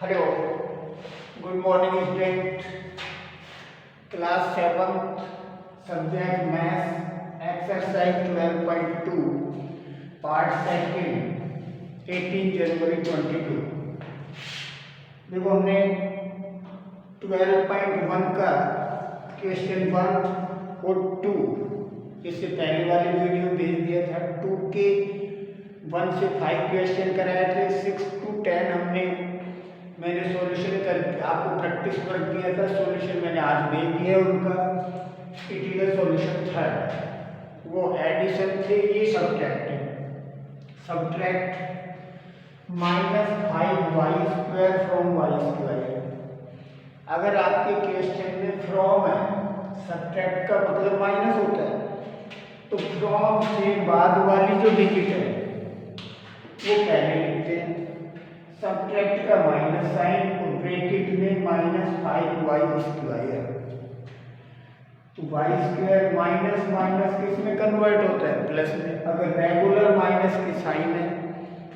Hello, good morning student. Class 7th subject maths exercise 12.2 part second 18 जनवरी 22। देखो हमने 12.1 का question 1 और 2 इससे पहले वाली वीडियो भेज दिया था। 2 के 1 से 5 क्वेश्चन कराए थे। 6 to 10 मैंने सॉल्यूशन कर आपको प्रैक्टिस वर्क दिया था। सॉल्यूशन मैंने आज भेज दिया है उनका। It is a solution third. वो एडिशन थे, ये सब्ट्रैक्ट है। Subtract -5y² from y²। अगर आपके क्वेश्चन में फ्रॉम है, सब्ट्रैक्ट का मतलब माइनस होता है, तो फ्रॉम से बाद वाली जो डिजिट है वो पहले लिखते हैं। सब्ट्रैक्ट का माइनस साइन और ब्रैकेट में -5y²। तो y² माइनस माइनस किस में कन्वर्ट होता है? प्लस में। अगर रेगुलर माइनस की साइन है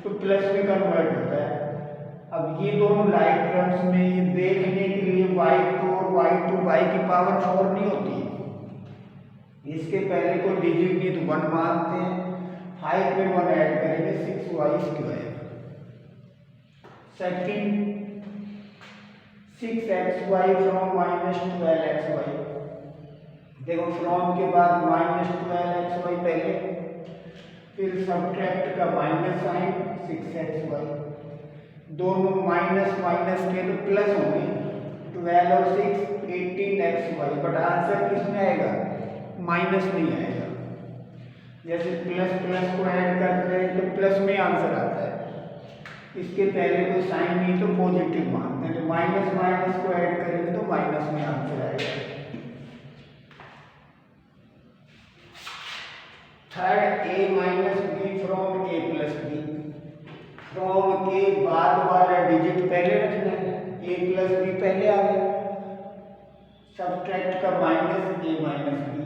तो प्लस में कन्वर्ट होता है। अब ये दोनों लाइक टर्म्स में ये देखने के लिए y2 और y2 y की पावर 4 नहीं होती। इसके पहले कोई डिजिट नहीं तो 1 मानते हैं। 5 में 1 ऐड करेंगे 6y²। Second 6xy from -12xy। देखो फ्रॉम के बाद -12xy पहले, फिर सब्ट्रैक्ट का माइनस साइन 6xy। दोनों माइनस माइनस के तो प्लस होंगे। 12 और 6 18xy। बट आंसर किस में आएगा? माइनस नहीं आएगा। जैसे प्लस प्लस को ऐड करते हैं तो प्लस में आंसर आता है। इसके पहले कोई साइन नहीं तो पॉजिटिव मानते हैं, तो माइनस माइनस को ऐड करेंगे तो माइनस में आंसर आएगा। Third a minus B from a plus B. From के बाद वाला डिजिट पहले रखना है, a प्लस बी पहले आ गया। सब्ट्रैक्ट का minus a minus B,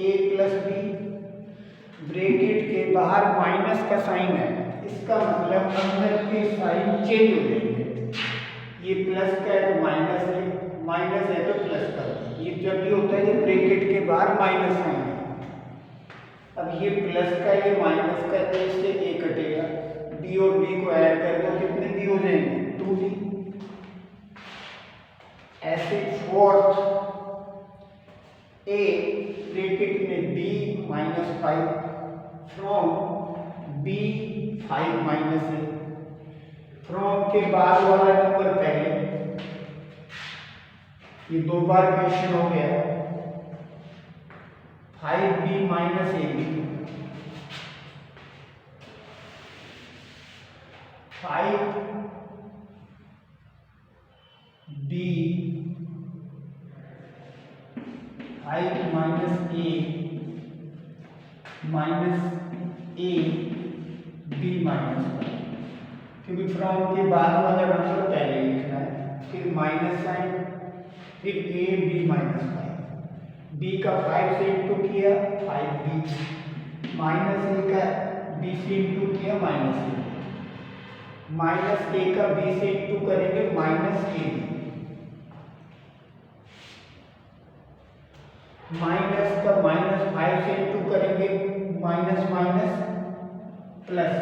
a plus B, bracket के बाहर माइनस का साइन है, इसका मतलब अंदर के साइन चेंज हो जाएंगे। ये प्लस का है तो माइनस है, माइनस है तो प्लस का। ये जब भी होता है कि ब्रैकेट के बाहर माइनस साइन है। अब ये प्लस का ये माइनस का, तो इससे ए कटेगा। बी और बी को ऐड कर दो, कितने बी हो जाएंगे? 2b। ऐसे फोर्थ ए ब्रैकेट में b -5 फ्रॉम b 5 माइनस है। फ्रॉम के बाद वाला नंबर पहले। ये 2 बार क्वेश्चन हो गया। 5b minus ab, 5b minus a minus a b minus 1, क्योंकि फ्रॉम के बाद वाला नंबर पहले लिखना है। फिर माइनस साइन, फिर a b माइनस 5। b का 5 से इंटू किया 5b, माइनस a का b से इंटू किया -a, माइनस a का b से इंटू करेंगे -ab, माइनस का -5 से इंटू करेंगे minus minus plus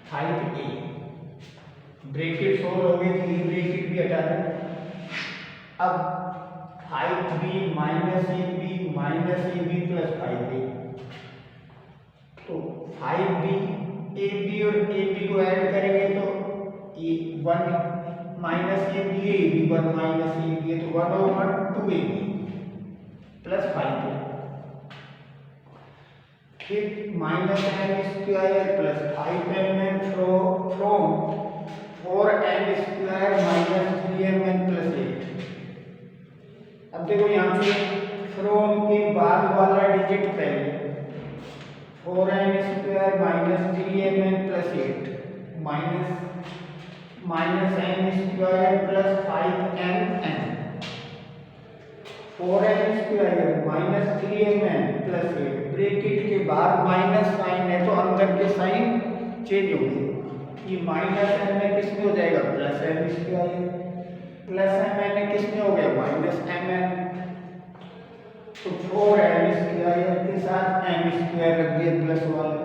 5a। Bracket solve हो गई थी, ब्रैकेट भी हटा दें। अब 5b minus ab plus 5a, तो 5b ab और ab को ऐड करेंगे तो 1 माइनस ab 1 माइनस ab, तो 1/2ab प्लस 5a। फिर -m² plus 5m from 4m² - 3mn plus 8। अब देखो यहाँ पे फ्रॉम के बाद वाला डिजिट पहले, 4m² - 3mn plus 8 -m² plus 5mn। 4m² - 3mn plus 8, bracket के बाद माइनस साइन है तो अंदर के साइन चेंज होंगे। ये माइनस एम में किस में हो जाएगा plus M square, plus M N किस में हो गया माइनस एम एन। तो 4m स्क्वायर के साथ m स्क्वायर रख दिया प्लस वाला,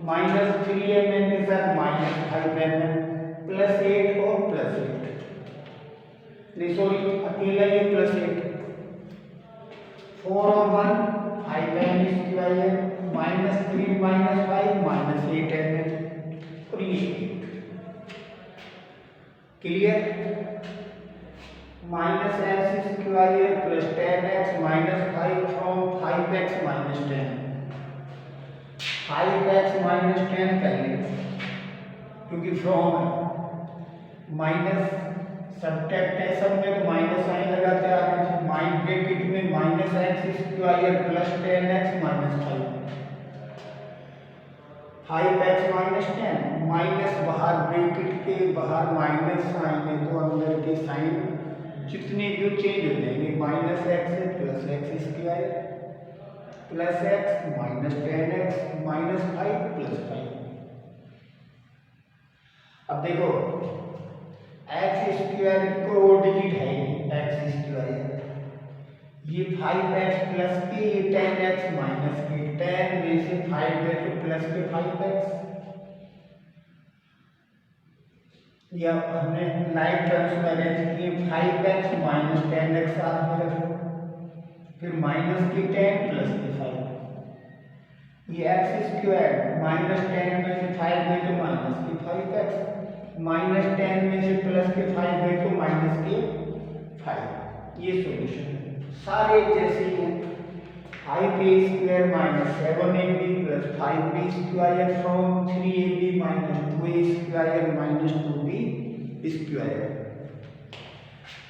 माइनस 3mn के साथ माइनस 5mn प्लस 8 और प्लस 8, नहीं सॉरी अकेला ये प्लस 8, 4 और 1 5m square minus 3 minus 5 minus 8mn और ये clear. Minus X square plus 10x minus 5 from 5x minus 10, 5x minus 10 पहले क्योंकि फ्रॉम है, माइनस सब्ट्रैक्ट है सब में तो माइनस साइन लगाते आ रहे हैं, माइनस ब्रैकेट में minus X square plus 10x minus 5x minus 10 minus बाहर ब्रैकेट के बाहर माइनस साइन है तो अंदर के साइन जितने भी चेंज हो जाएंगे, minus x plus x square plus x minus 10x minus 5 plus 5। अब देखो एक्स स्क्वायर की कोई और डिजिट है एक्स स्क्वायर, ये 5x प्लस के ये 10x माइनस के 10 में से 5 है तो प्लस के 5x, या हमने लाइक टर्म्स में अरेंज किए 5x माइनस 10x साथ में रखो, फिर माइनस के 10 प्लस के 5, ये एक्स स्क्वायर माइनस 10 में से 5 गए तो माइनस के 5x, माइनस 10 में से प्लस के 5 गए तो माइनस के 5। ये सॉल्यूशन है, सारे जैसे ही हैं। 5a square minus 7ab plus 5b square from 3ab minus 2a square minus 2b square.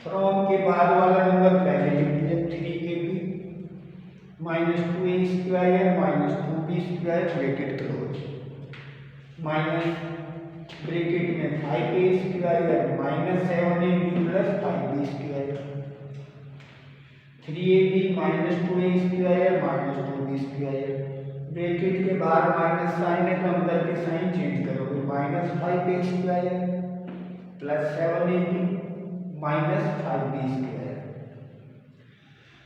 From के बाद वाला नंबर पहले लिख दिया 3ab minus 2a square minus 2b square bracket close, minus bracket में 5a square minus 7ab plus 5b square, 3ab minus 2a square minus 2b square, bracket के बाहर minus sign है तो अंदर के साइन चेंज करोगे, minus 5a square plus 7ab minus 5b square.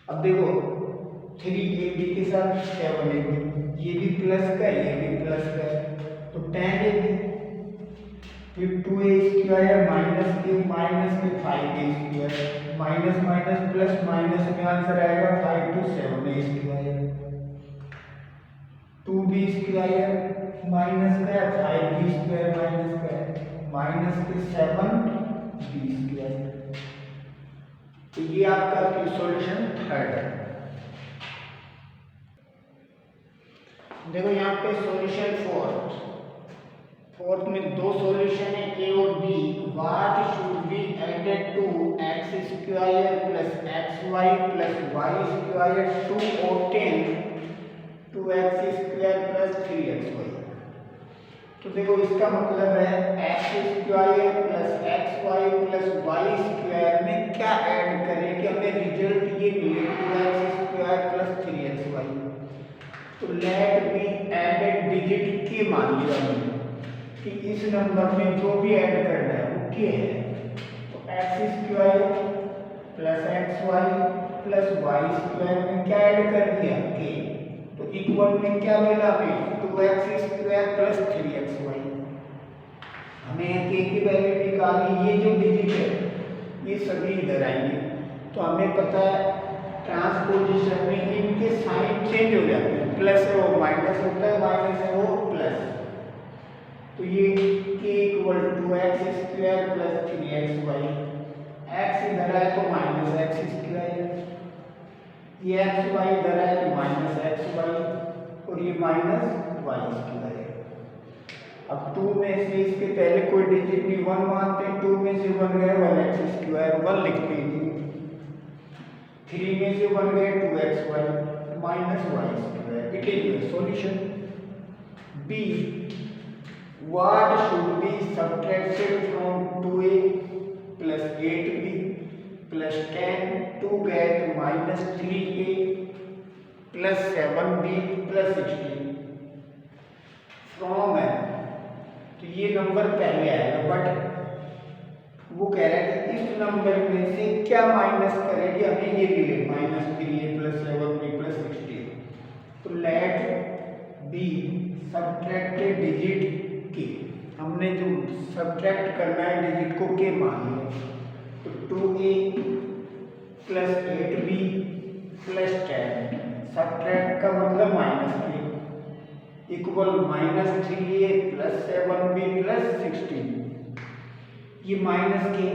अब देखो 3ab के साथ 7ab, ये भी प्लस का ये भी प्लस का तो 10ab, फिर 2a स्क्वायर माइनस के 5a square, minus minus plus minus में आंसर आएगा 5 to 7a square, 2b square minus का 5b स्क्वायर माइनस का माइनस के 7b स्क्वायर। तो ये आपका सॉल्यूशन थर्ड है। देखो यहाँ पे सॉल्यूशन फोर्थ में दो सॉल्यूशन है ए और B. What should be added to X square plus X Y plus Y square to obtain 2x square plus 3x Y. तो देखो इसका मतलब है X square plus X Y plus Y square में क्या add करें कि हमें रिजल्ट ये मिले 2x square plus 3x Y. तो लेट मी एडेड डिजिट के मान लिया हमने कि इस नंबर में जो भी ऐड करना है वो के है। तो X square plus X Y plus Y square में क्या ऐड कर दिया के, तो इक्वल में क्या मिला हमें 2x square plus 3x Y. हमें के की वैल्यू निकाली, ये जो डिजिट है ये सभी इधर आएंगे। तो हमें पता है ट्रांसपोजिशन में इनके साइन चेंज हो जाते हैं, प्लस है वो माइनस होता है, माइनस है वो प्लस। तो ये k equal to X square plus 3x Y, X इधर है तो माइनस एक्स स्क्वायर, ये एक्स वाई इधर है तो माइनस एक्स वाई और ये माइनस वाई स्क्वायर। अब 2 में से इसके पहले कोई डिजिट नहीं 1 मानते हैं, 2 में से 1 गए 1x स्क्वायर 1 लिखते हैं, 3 में से 1 गए 2x Y minus Y square. It is solution. B what should be subtracted from 2a plus 8b plus 10 to get minus 3a plus 7b plus 16 from है। तो ये नंबर पहले आएगा, बट वो कह रहा है कि इस नंबर में से क्या माइनस करेंगे, हमें ये मिले -3a + 7b + 16। तो लेट बी सबट्रैक्टेड डिजिट के, हमने जो सबट्रैक्ट करना है डिजिट को के मान लिया। तो 2a + 8b + 10 सबट्रैक्ट का मतलब -3 इक्वल -3a + 7b + 16। ये माइनस के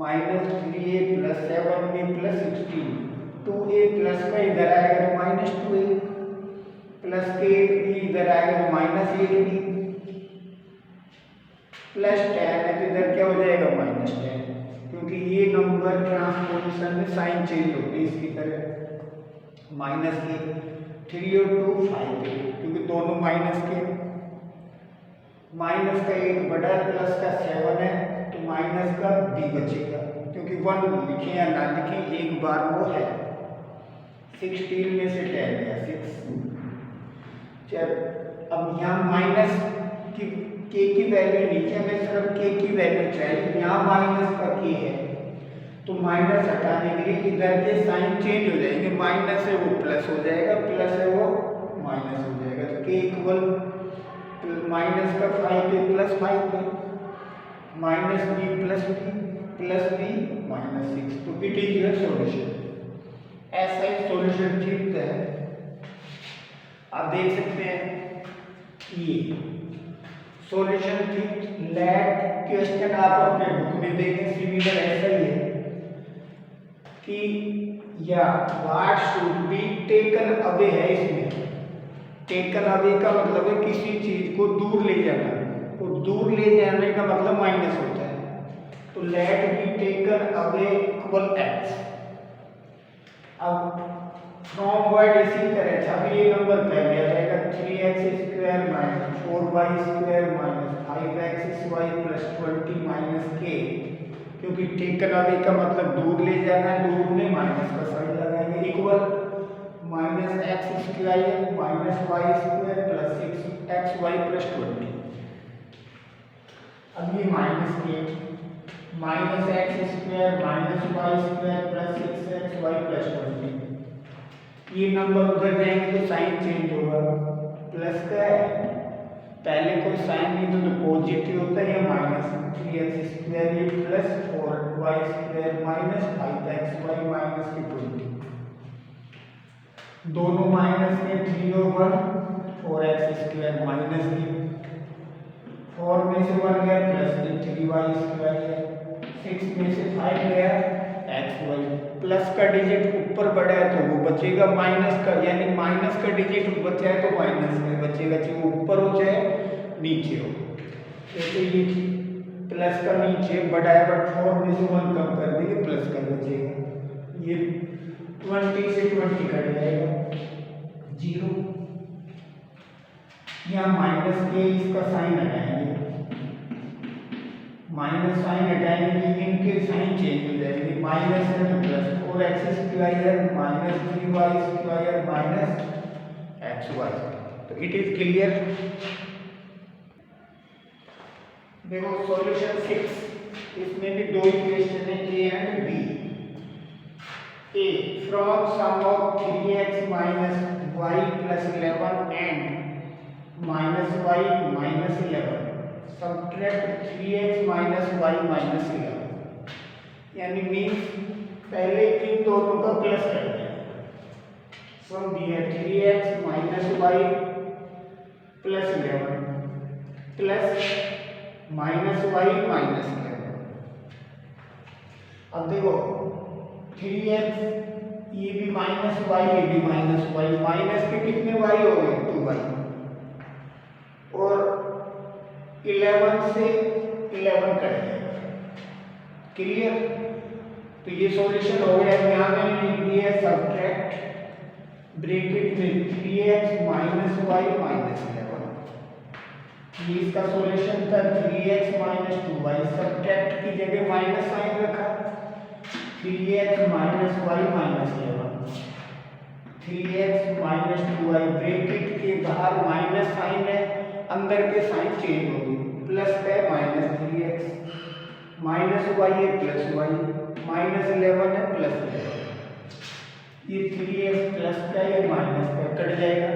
-3a + 7b + 16, 2a प्लस का इधर आएगा तो -2a प्लस के इधर आएगा तो -8b प्लस 10 है तो इधर क्या हो जाएगा -10, क्योंकि ये नंबर ट्रांसपोजिशन में साइन चेंज होती है इसकी तरह। -के 3 और 2 5 है, क्योंकि दोनों माइनस के, माइनस का 1 बड़ा प्लस का 7 है तो माइनस का b बचेगा, क्योंकि 1 लिखें या ना लिखें एक बार वो है। 16 में से 10 गया 6। चल अब यहाँ माइनस की के की वैल्यू नीचे हमें सिर्फ के की वैल्यू चाहिए, यहाँ माइनस का के है तो माइनस हटाने के लिए इधर के साइन चेंज हो जाएंगे, माइनस है वो प्लस हो जाएगा, प्लस है वो माइनस हो जाएगा। तो के इक्वल माइनस का 5 पे प्लस 5 पे -b + b -6, तो इट इज योर सॉल्यूशन। ऐसा ही सॉल्यूशन ठीक है। आप देख सकते हैं ये सॉल्यूशन ठीक लेट क्वेश्चन आप अपने बुक में देखें, सिमिलर ऐसा ही है कि या what should B taken away है। इसमें टेकन अवे का मतलब है किसी चीज को दूर ले जाना, और दूर ले जाने का मतलब माइनस होता है। तो let B taken away equal x। अब फ्रॉम वर्ड इसी तरह था, ये नंबर पहले आ जाएगा 3x² - 4y² - 5xy + 20 - k, क्योंकि टेकन अवे का मतलब दूर ले जाना है, दूर में माइनस का साइन लगाएंगे, इक्वल -x² - y² + 6xy + 20। अब ये माइनस के -x² - y² + 6xy + 20, ये नंबर उधर जाएंगे तो साइन चेंज होगा, प्लस का है पहले कोई साइन नहीं तो पॉजिटिव होता है या माइनस। 3x² ये प्लस 4y² - 5xy - 20, दोनों माइनस में 3 और 1 4x² माइनस के 4 में से 1 गया प्लस के 3y² है, 6 में से 5 गया xy, प्लस का डिजिट ऊपर बढ़ा है तो वो बचेगा माइनस का, यानी माइनस का डिजिट बचा है तो माइनस में बचेगा, चाहे वो ऊपर हो चाहे नीचे हो। जैसे ये प्लस का नीचे बढ़ा है बट 4 में से 1 कम कर देंगे प्लस का बचेगा, ये 20 से 20 कट जाएगा 0। यहाँ माइनस के इसका साइन हटाएंगे, माइनस साइन हटाएंगे इनके साइन चेंज हो जाएंगे, माइनस है तो प्लस 4x² - 3y² - xy। तो इट इज क्लियर। देखो सॉल्यूशन 6, इसमें भी दो इक्वेशन है a and b। a from sum of 3x - y + 11 and -y - 11 subtract 3x - y - 11, यानी मीन्स पहले इन दोनों का प्लस कर दिया। सम दिया 3x - y + 11 प्लस -y - 11। अब देखो 3x ये भी -y ये भी -y, माइनस के कितने y हो गए 2y, और 11 से 11 कट जाएगा, क्लियर। तो ये सॉल्यूशन हो गया। यहाँ में लिख दिया सबट्रैक्ट ब्रैकेट में 3x - y - 11, ये इसका सॉल्यूशन था। 3x - 2y सबट्रैक्ट की जगह माइनस साइन रखा, 3x - y - 11, 3x - 2y bracket के बाहर माइनस साइन है। अंदर के साइन चेंज होगी, प्लस का है -3x, माइनस वाई है प्लस वाई, -11 है प्लस 11, ये 3x प्लस का ये माइनस का कट जाएगा,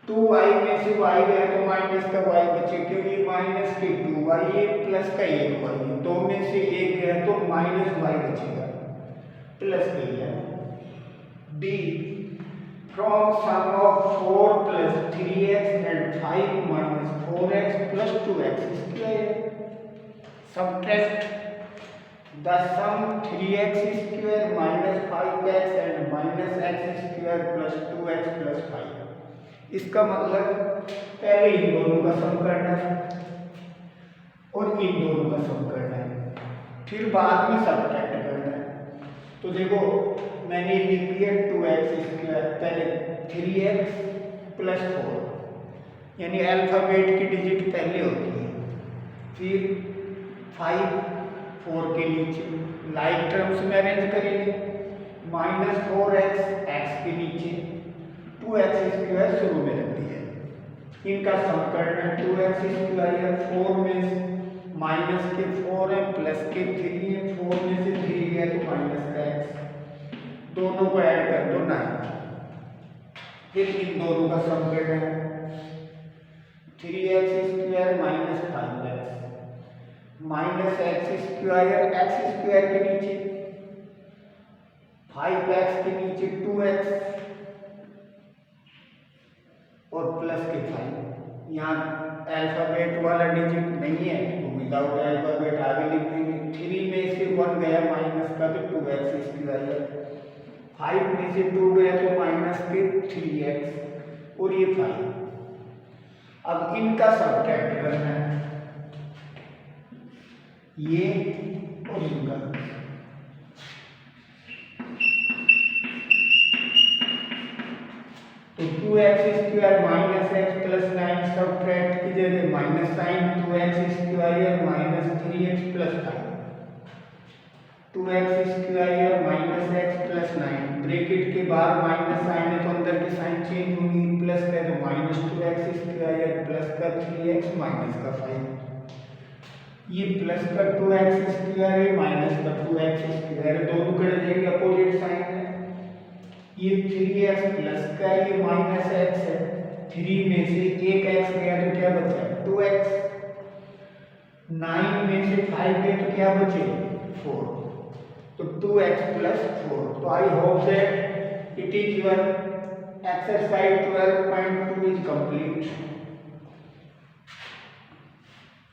2y में से y गया तो माइनस का y बचे, क्योंकि माइनस के 2y है प्लस का 1y है, 2 में से 1 गया तो माइनस y बचेगा, प्लस के लिए d from sum of 4 plus 3x and 5 minus 4x plus 2x square, subtract the sum 3x square minus 5x and minus x square plus 2x plus 5। इसका मतलब पहले इन दोनों का सम करना है और इन दोनों का सम करना है, फिर बाद में सब्ट्रैक्ट करना है। तो देखो मैंने लिख दिया 2x स्क्वायर, पहले 3x प्लस 4, यानी अल्फाबेट की डिजिट पहले होती है, फिर 5 4 के नीचे लाइक टर्म्स में अरेंज करेंगे, -4x x के नीचे 2x स्क्वायर शुरू में रख दिया, इनका सम करना है 2x स्क्वायर, 4 में माइनस के 4 है प्लस के 3 है, 4 में से 3 गया तो माइनस का x, दोनों को ऐड कर दो 9, फिर इन दोनों का सम करना है 3x square minus 5x, minus x square के नीचे 5x के नीचे 2x और प्लस के 5। यहाँ अल्फाबेट वाला डिजिट नहीं है तो विदाउट अल्फाबेट आगे लिख देंगे, 3 में से 1 गया माइनस का तो 2x स्क्वायर, 5 में से 2 गया तो माइनस के 3x और ये 5। अब इनका सब्ट्रैक्ट करना है, ये और इनका, तो 2x square minus x plus 9 subtract की जगह minus sign 2x square minus 3x plus 5, 2x square minus x plus 9, bracket के बाद माइनस साइन है तो अंदर के साइन चेंज होंगी, प्लस का तो माइनस 2x स्क्वायर प्लस का 3x माइनस का 5, ये प्लस का 2x स्क्वायर है माइनस का 2x स्क्वायर, दोनों कट जाएंगे अपोजिट साइन है, ये 3x प्लस का ये माइनस x है, 3 में से 1x गया तो क्या बचा 2x, 9 में से 5 गए तो क्या बचे 4, तो 2x प्लस 4। तो I hope that it is your exercise 12.2 is complete.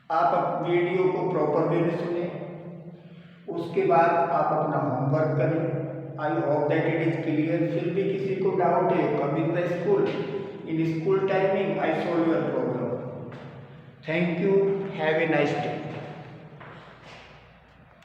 आप वीडियो को प्रॉपर वे में सुने, उसके बाद आप अपना होमवर्क करें। I hope that it is clear. फिर भी किसी को डाउट है coming the school, in school timing I solve your problem. Thank you, have a nice day.